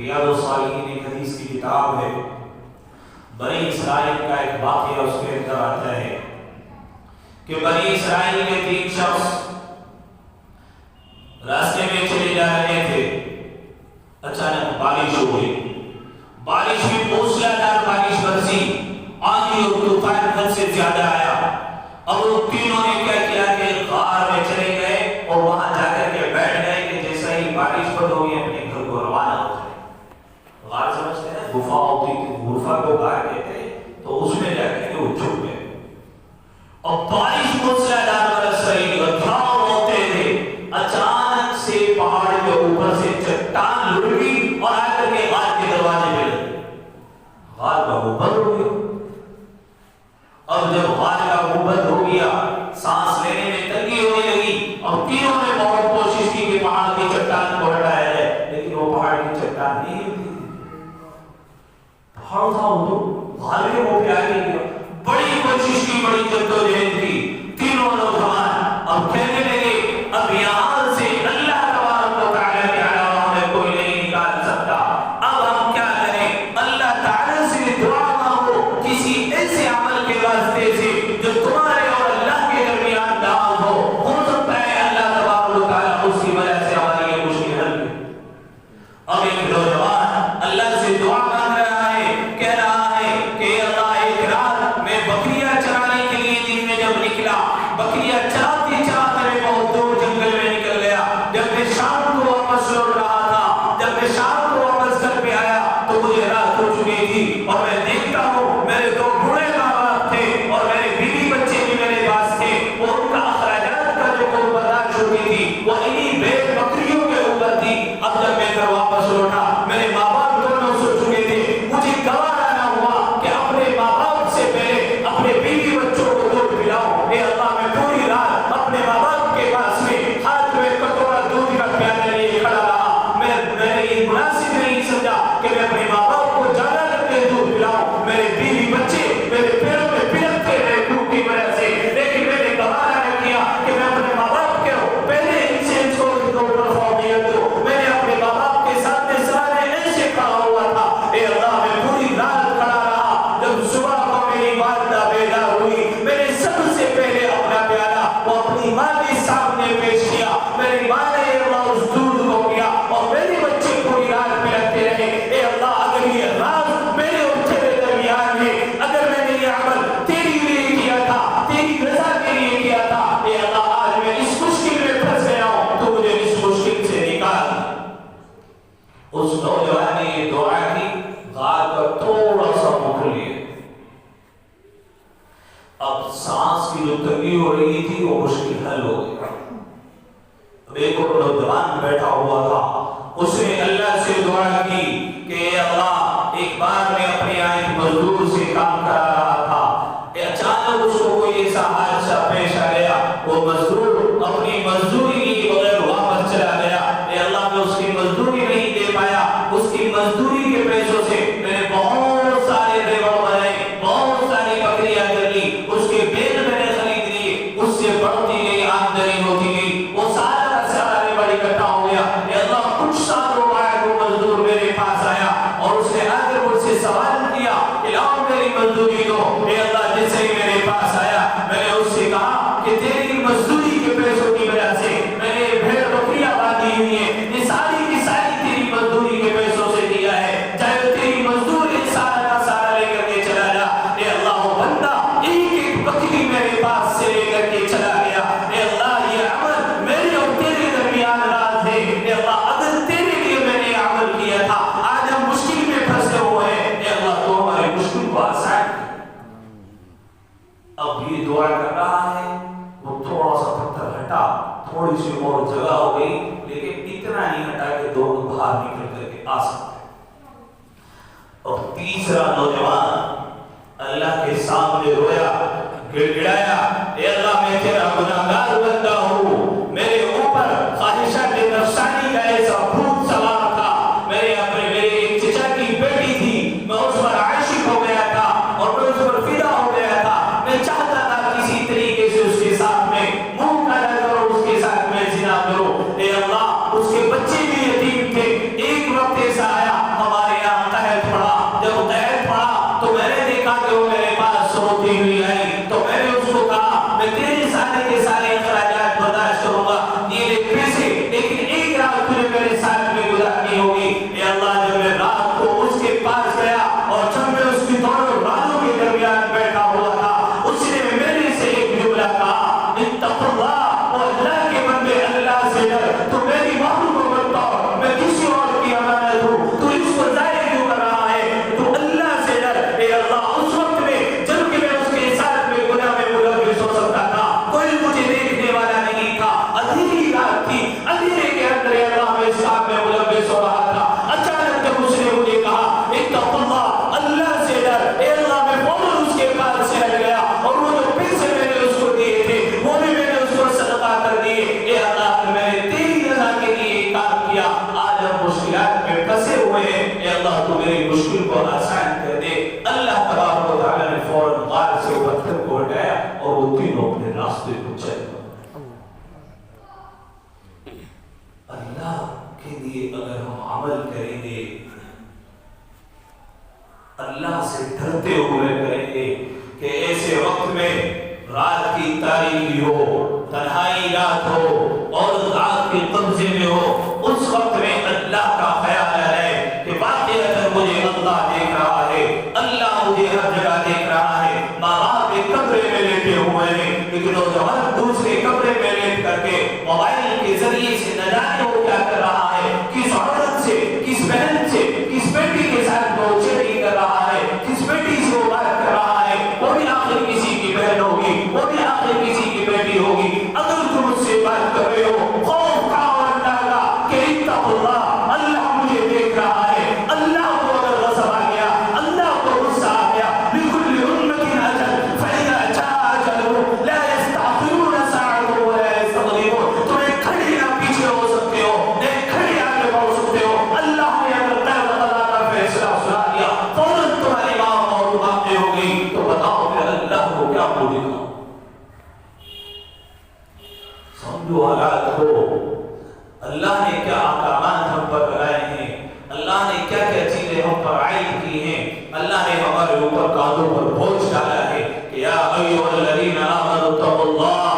ریاض الصالحین ایک حدیث کی کتاب ہے، بنی اسرائیل کا ایک واقعہ اس کے اندر آتا ہے کہ بنی اسرائیل کے 3 شخص راستے میں چلے جا رہے تھے، اچانک بارش ہو گئی، بارش میں موسلادھار بارش برسی، آندھی اور طوفان حد سے زیادہ آیا۔ اب وہ تینوں نے کیا کیا کہ غار میں چلے گئے اور وہاں جا کر کے بیٹھ گئے کہ جیسا ہی بارش بند ہوگی اپنے گھر کو روانہ ہو جائے۔ غار سمجھتے ہیں گفا ہوتی تھی، غرفہ کو غار کہتے ہیں، تو اس میں جا کے وہ چھپ گئے۔ اور بارش موسلادھار برس رہی، گدھاؤ ہوتے تھے، اچانک سے پہاڑ کے اوپر سے چٹان لڑ گئی اور آ کر کے غار کے دروازے پہ لگی۔ غار کا منہ بند ہو گیا۔ اب جب غار کا منہ بند ہو گیا، سانس لینے میں تنگی ہونے لگی، اور تینوں نے بہت کوشش کی کہ پہاڑ کی چٹان کو ہٹایا جائے، لیکن وہ پہاڑ کی چٹان نہیں ہلتی تھی۔ پہاڑ تھا وہ تو غار کے منہ پہ آ گیا، بڑی کوشش کی، بڑی جدوجہد کی، تینوں نوجوان اب کہنے لگے اب یہاں سے اللہ تبارک و تعالیٰ کے علاوہ ہمیں کوئی نہیں نکال سکتا، اب ہم کیا کریں؟ اللہ تعالیٰ سے دعا مانگو کسی ایسے عمل کے واسطے سے جو تمہارے اور اللہ کے درمیان داؤ ہو سکتا ہے اللہ تبارک و تعالیٰ اس کی وجہ سے ہماری یہ مشکل حل کرے۔ اب ایک نوجوان اللہ سے دعا مانگ رہا ہے، کہہ رہا ہے کہ اللہ ایک رات میں بکریاں چرانے کے لیے دن میں جب نکلا، بکریاں چراتے چراتے میں بہت دور جنگل میں نکل گیا، جب میں شام کو واپس لوٹ رہا تھا، جب میں شام کو واپس گھر پہ آیا تو مجھے رات ہو چکی تھی، اور میں دیکھتا ہوں میرے 2 بوڑھے ماں باپ تھے اور میرے بیوی بچے بھی میرے پاس تھے، اور ان کا اخراجات کا جو کوئی برداشت ہوتی تھی وہ انہی بھیڑ بکریوں کے اوپر تھی۔ اب جب میں گھر واپس لوٹا میرے ماں باپ دونوں سو چکے تھے، مجھے گوارا نہ ہوا کہ اپنے ماں باپ سے پہلے اپنے بیوی بچوں کو دودھ پلاؤں۔ اے اللہ میں پوری رات اپنے ماں باپ کے پاس میں ہاتھ میں کٹورا دودھ کا پیالہ لیے کھڑا رہا، میں نے یہ مناسب نہیں سمجھا کہ میں اپنے ماں باپ کو جانا کر کے دودھ پلاؤں، میرے بیوی بچے میرے پیروں میں پلکتے رہے دودھ کی وجہ سے، لیکن میں نے گوارا نہ کیا کہ میں اپنے ماں باپ کے پہلے ان کو فوقیت دو۔ میں نے اپنے ماں باپ کے سامنے سرانے ایسے کھڑا ہوا تھا، اے اللہ میں پوری رات کھڑا رہا، جب صبح کو میری والدہ بیدار ہوئی میں نے سب سے پہلے اپنا پیالہ وہ اپنی ماں کے سامنے پیش کیا، میری ماں نے اے اللہ اس دودھ کو پیا اور میرے بچے پوری رات پلکتے رہے۔ اے اللہ اگر یہ راز میرے اور تیرے درمیان ہے، اگر میں نے یہ عمل تیری لیے کیا تھا، تیری رضا کے لیے کیا تھا، اے اللہ آج میں اس مشکل میں پھنس گیا ہوں، تو مجھے اس مشکل سے نکال۔ اس نوجوان نے یہ دعا کی، غار کا تھوڑا سا منہ کھل گیا۔ اب سانس کی جو تنگی ہو رہی تھی وہ مشکل حل ہو گئی۔ اب ایک اور نوجوان بیٹھا ہوا تھا، اس نے اللہ سے دعا کی کہ اے اللہ ایک بار میں اپنے یہاں ایک مزدور سے کام کرا رہا تھا، اچانک اس کو کوئی ایسا حادثہ پیش آ گیا، وہ مزدور اپنی مزدوری کے بغیر واپس چلا گیا۔ اے اللہ میں اس کی مزدوری نہیں دے پایا، اس کی مزدوری کے پیسوں سے میں نے بہت سارے ریوڑ بنائے، بہت ساری بکریاں کر لی، اس کے بیل میں نے خرید لیے، اس سے بڑھتی گئی آمدنی ہوتی گئی، وہ سارا کا سارا ریوڑ اکٹھا ہو گیا۔ اے اللہ کچھ سالوں بعد وہ مزدور میرے پاس آیا اور اس نے آ کر مجھ سے سوال کیا کہ لاؤ میری مزدوری دو۔ اے اللہ جیسے ہی میرے پاس آیا میں نے اس سے کہا کہ تیری مزدوری کے پیسوں کی وجہ سے میں نے بھیڑ بکریاں باندھی ہوئی ہیں، یہ ساری کی ساری تیری مزدوری کے پیسوں سے دیا ہے، چاہے تیری مزدوری سارا کا سارا لے کر کے چلا جا۔ اے اللہ وہ بندہ ایک ایک بکری میرے پاس سے لے کر کے چلا گیا۔ اے اللہ یہ عمل میرے اور تیرے درمیان راز ہے، اے اللہ اگر تیرے لیے میں نے عمل کیا تھا آج ہم مشکل میں پھنسے ہوئے ہیں، اے اللہ تو ہماری مشکل کو آسان کر۔ اب یہ دعا کر رہا ہے، وہ تھوڑا سا پتھر ہٹا، تھوڑی سی اور جگہ ہو گئی، لیکن اتنا نہیں ہٹا کہ دونوں باہر نکل کر کے آ سکتے۔ اور تیسرا نوجوان اللہ کے سامنے رویا، گڑ گڑایا، اے اللہ میں تیرا گناہگار بندہ ہوں، میرے اوپر خواہشات نفسانی کا ایسا بھوت سوار تھا، میرے ایک چچا کی بیٹی تھی، میں اس پر عاشق ہو گیا تھا اور میں اس پر فدا ہو گیا تھا، میں چاہتا تھا کسی طریقے سے اس کے ساتھ میں منہ کالا کرو، اس کے ساتھ میں زنا کرو۔ اے اللہ اس کے بچے بھی یتیم تھے، ایک وقت ایسا آیا میں سو رہا تھا، اچانک جب اس نے مجھے کہا اتقوا، اللہ سے ڈر، اے اللہ، میں فوراً اس کے پاس سے ہٹ گیا اور وہ جو پیسے میں نے اس کو دیے تھے وہ بھی میں نے اس کو صدقہ کر دیے۔ اے اللہ، میں نے تیری رضا کے لیے کام کیا، آج ہم مشکلات میں پھنسے ہوئے ہیں، اے اللہ تو میری مشکل کو آسان کر دے۔ اللہ تبارک و تعالیٰ نے فوراً غار سے پتھر کو ہٹایا اور وہ تینوں اپنے راستے کو چل پڑے۔ اللہ کے لیے اگر ہم عمل کریں گے، اللہ سے ڈرتے ہوئے کریں گے کہ ایسے وقت میں رات کی تاریکی ہو، تنہائی رات ہو اور رات کے قبضے میں ہو، اس وقت میں اللہ کا خیال ہے کہ واقعی اگر مجھے اللہ دیکھ رہا ہے، اللہ مجھے ہر جگہ دیکھ رہا ہے۔ ماں باپ ایک کمرے میں لیٹے ہوئے ہیں لیکن نوجوان دوسرے کمرے میں لیٹ کر کے موبائل کے ذریعے سے نہ جانے وہ کیا کر رہا ہے، کس عورت سے، کس بہن سے، کس بیٹی کے ساتھ وہ چیٹنگ کر رہا ہے، کس بیٹی سے وہ بات کر رہا ہے، وہ بھی آخر کسی کی بہن ہوگی، وہ بھی آخر کسی کی بیٹی ہوگی۔ اگر تم مجھ سے بات کر رہے ہو خوف کا اور اللہ کا کہ اتقوا اللہ، اللہ مجھے دیکھ رہا ہے۔ اللہ کو اگر غضب آ گیا، اللہ کو غصہ آ گیا، لکل امت اجل فاذا جاء اجلهم لا يستأخرون ساعة ولا يستقدمون۔ تم ایک کھڑی نہ پیچھے ہو سکتے ہو، ایک کھڑی آگے بڑھ سکتے ہو۔ اللہ نے اگر قیامت اللہ کا فیصلہ سنا دیا، فوراً تمہاری ماں اور باقی ہو گئی، تو بتاؤ پھر اللہ کو کیا بولے گا؟ سمجھو حالات کو، اللہ نے کیا احکامات ہم پر لگائے ہیں، اللہ نے کیا کیا چیزیں ہم پر عائد کی ہیں، اللہ نے ہمارے اوپر کاندھوں پر بوجھ ڈالا ہے کہ یا ایھا الذین آمنوا اتقوا اللہ